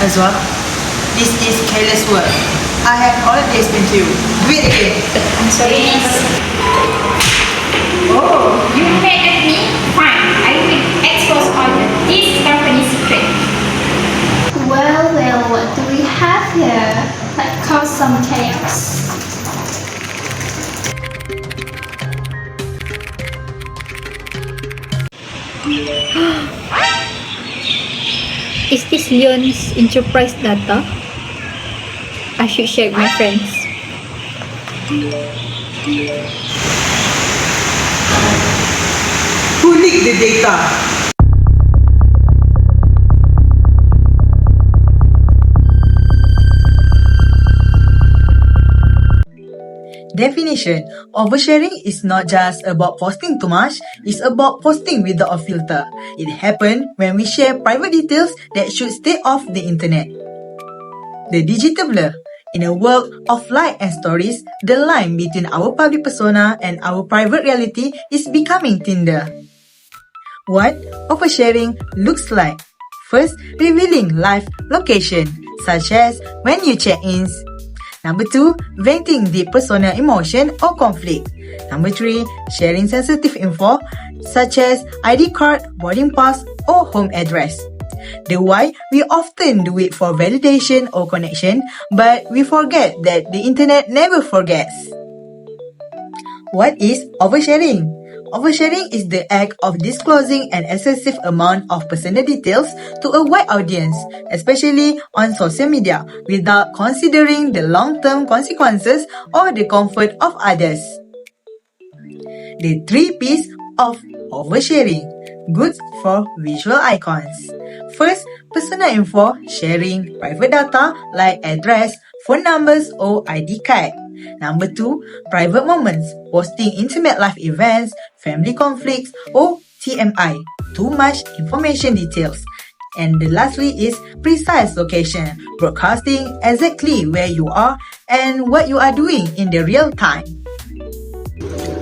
as well. This is careless work. I have already explained to you. Do it again. I'm sorry. Oh, you mad at me? Fine, I will expose all this company secret. Well, what do we have here? Let's cause some chaos. Is this Leon's enterprise data? I should share with my friends. Who leaked the data? Definition: oversharing is not just about posting too much, it's about posting without a filter. It happens when we share private details that should stay off the internet. The digital blur. In a world of likes and stories, the line between our public persona and our private reality is becoming thinner. What oversharing looks like? First, revealing live location, such as when you check in. Number 2, venting deep personal emotion or conflict. Number 3, sharing sensitive info such as ID card, boarding pass, or home address. The why, we often do it for validation or connection, but we forget that the internet never forgets. What is oversharing? Oversharing is the act of disclosing an excessive amount of personal details to a wide audience, especially on social media, without considering the long-term consequences or the comfort of others. The 3 P's of oversharing. Good for visual icons. First, personal info, sharing private data like address, phone numbers, or ID card. Number 2, private moments, posting intimate life events, family conflicts, or TMI, too much information details. And the lastly is precise location, broadcasting exactly where you are and what you are doing in the real time.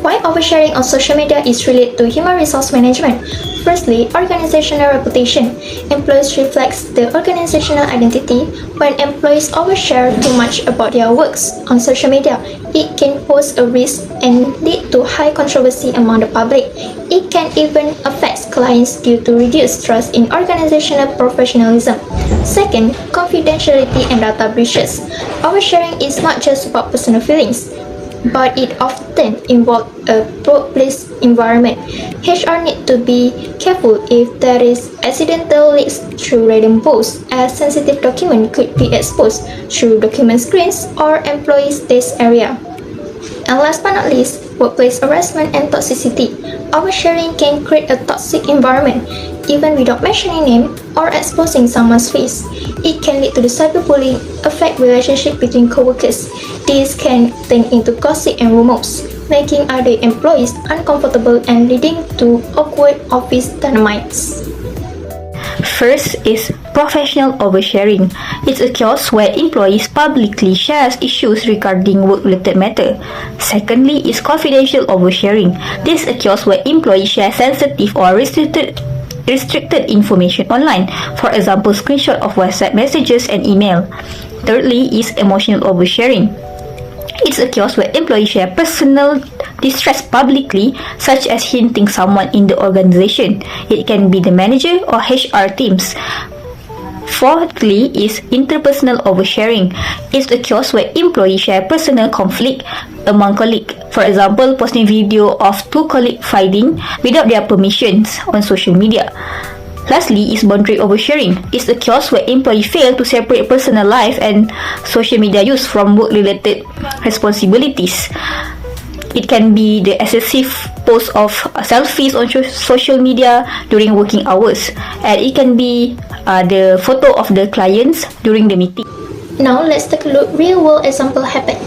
Why oversharing on social media is related to human resource management? Firstly, organizational reputation. Employees reflects the organizational identity. When employees overshare too much about their works on social media, it can pose a risk and lead to high controversy among the public. It can even affect clients due to reduced trust in organizational professionalism. Second, confidentiality and data breaches. Oversharing is not just about personal feelings, but it often involves a workplace environment. HR need to be careful if there is accidental leaks through random posts, as sensitive document could be exposed through document screens or employees' desk area. And last but not least, workplace harassment and toxicity. Oversharing can create a toxic environment, even without mentioning name or exposing someone's face. It can lead to the cyberbullying, affect relationship between coworkers. This can turn into gossip and rumors, making other employees uncomfortable and leading to awkward office dynamics. First is professional oversharing. It's a chaos where employees publicly share issues regarding work-related matter. Secondly is confidential oversharing. This is a chaos where employees share sensitive or restricted information online, for example, screenshot of WhatsApp messages and email. Thirdly is emotional oversharing. It's a chaos where employees share personal distress publicly, such as hinting someone in the organization. It can be the manager or HR teams. Fourthly is interpersonal oversharing. It's a chaos where employees share personal conflict among colleagues. For example, posting video of 2 colleagues fighting without their permissions on social media. Lastly is boundary oversharing. It's a chaos where employees fail to separate personal life and social media use from work-related responsibilities. It can be the excessive post of selfies on social media during working hours, and it can be the photo of the clients during the meeting. Now let's take a look real world example happen.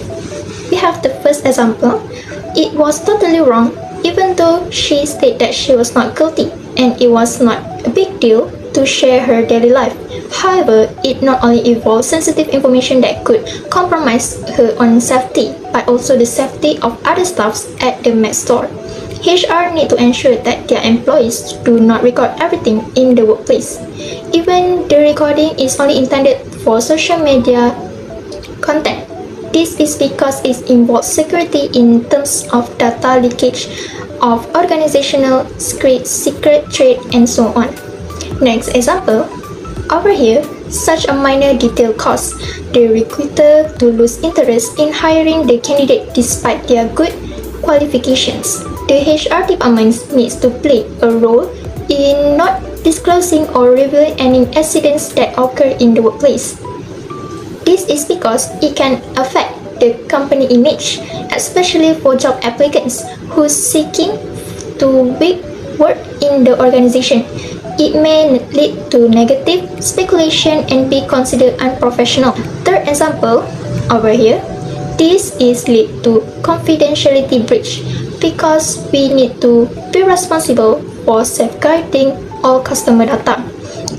We have the first example. It was totally wrong, even though she stated that she was not guilty and it was not a big deal to share her daily life. However, it not only involves sensitive information that could compromise her own safety, but also the safety of other staffs at the Mac store. HR need to ensure that their employees do not record everything in the workplace. Even the recording is only intended for social media content. This is because it involves security in terms of data leakage of organizational secret trade and so on. Next example, over here, such a minor detail causes the recruiter to lose interest in hiring the candidate despite their good qualifications. The HR department needs to play a role in not disclosing or revealing any incidents that occur in the workplace. This is because it can affect the company image, especially for job applicants who seeking to work in the organization. It may lead to negative speculation and be considered unprofessional. Third example, over here, this is lead to confidentiality breach because we need to be responsible for safeguarding all customer data.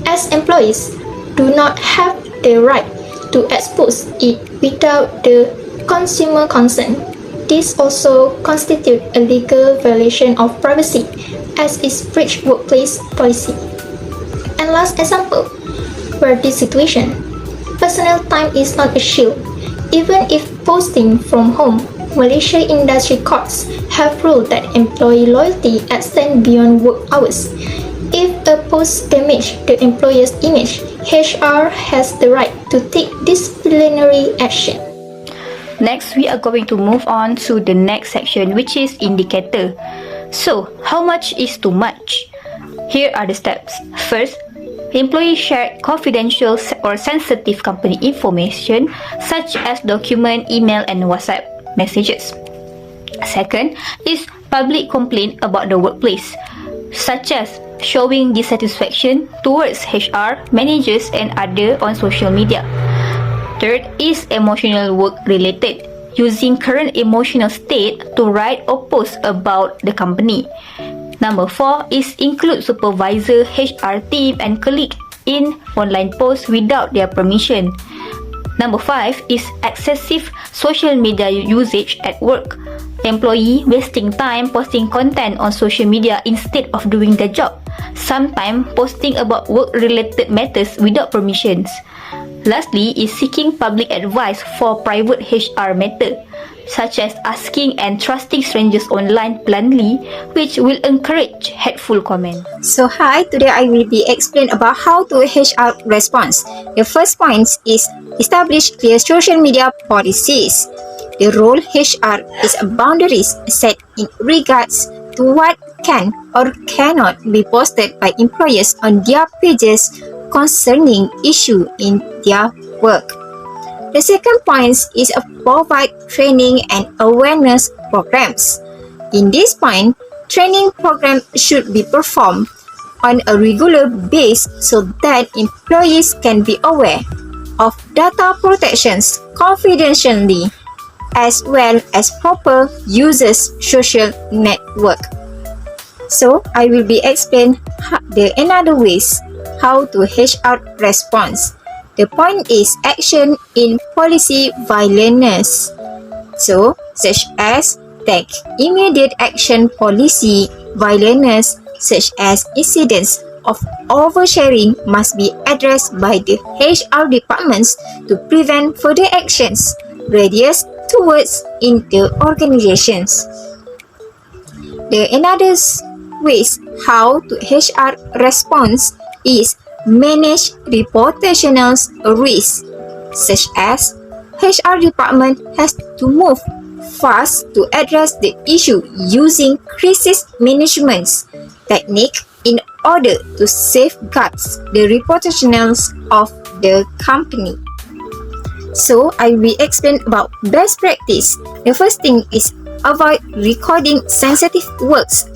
As employees, do not have the right to expose it without the consumer consent. This also constitutes a legal violation of privacy as it breaches workplace policy. And last example, where this situation, personal time is not a shield. Even if posting from home, Malaysia industry courts have ruled that employee loyalty extends beyond work hours. If a post damages the employer's image, HR has the right to take disciplinary action. Next, we are going to move on to the next section, which is indicator. So, how much is too much? Here are the steps. First, employees share confidential or sensitive company information such as document, email, and WhatsApp messages. Second is public complaint about the workplace, such as showing dissatisfaction towards HR, managers, and other on social media. Third is emotional work related, using current emotional state to write or post about the company. Number 4 is include supervisor, HR team, and colleague in online posts without their permission. Number 5 is excessive social media usage at work. Employee wasting time posting content on social media instead of doing their job. Sometimes posting about work-related matters without permissions. Lastly is seeking public advice for private HR matter, such as asking and trusting strangers online bluntly, which will encourage hateful comment. So hi, today I will be explain about how to HR response. The first point is establish clear social media policies. The role HR is boundaries set in regards to what can or cannot be posted by employers on their pages concerning issue in their work. The second point is provide training and awareness programs. In this point, training programs should be performed on a regular basis so that employees can be aware of data protections confidentially as well as proper users social network. So I will be explain the another ways how to HR response. The point is action in policy violence. So, such as take immediate action policy violence, such as incidents of oversharing must be addressed by the HR departments to prevent further actions radius towards in the organizations. The another ways how to HR response is manage reputational risk, such as HR department has to move fast to address the issue using crisis management technique in order to safeguard the reputational of the company. So I will explain about best practice. The first thing is avoid recording sensitive works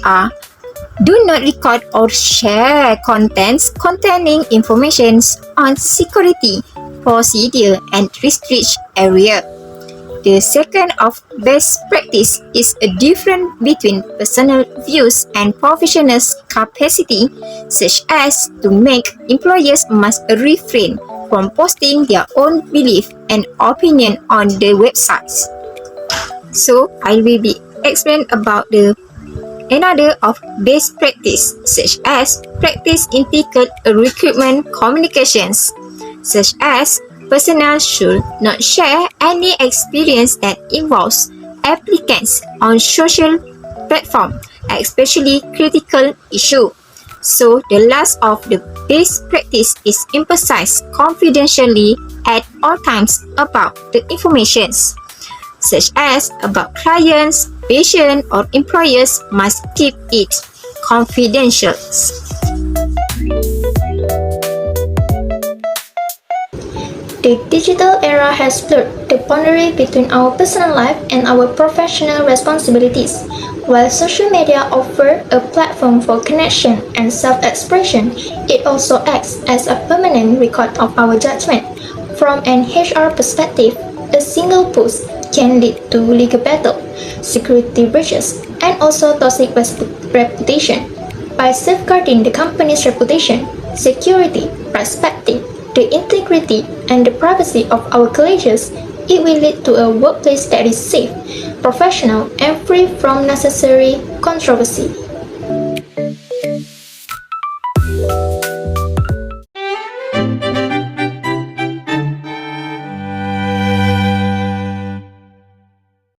do not record or share contents containing information on security, procedure, and restrict area. The second of best practice is a difference between personal views and professional capacity, such as to make employers must refrain from posting their own belief and opinion on the websites. So I will be explain about the another of best practice, such as practice ethical recruitment communications, such as Personnel should not share any experience that involves applicants on social platform, especially critical issue. So the last of the best practice is emphasize confidentially at all times about the informations, such as about clients, patients, or employers must keep it confidential. The digital era has blurred the boundary between our personal life and our professional responsibilities. While social media offer a platform for connection and self-expression, it also acts as a permanent record of our judgment. From an HR perspective, a single post can lead to legal battle, security breaches, and also toxic reputation. By safeguarding the company's reputation, security, perspective, the integrity and the privacy of our colleagues, it will lead to a workplace that is safe, professional, and free from necessary controversy.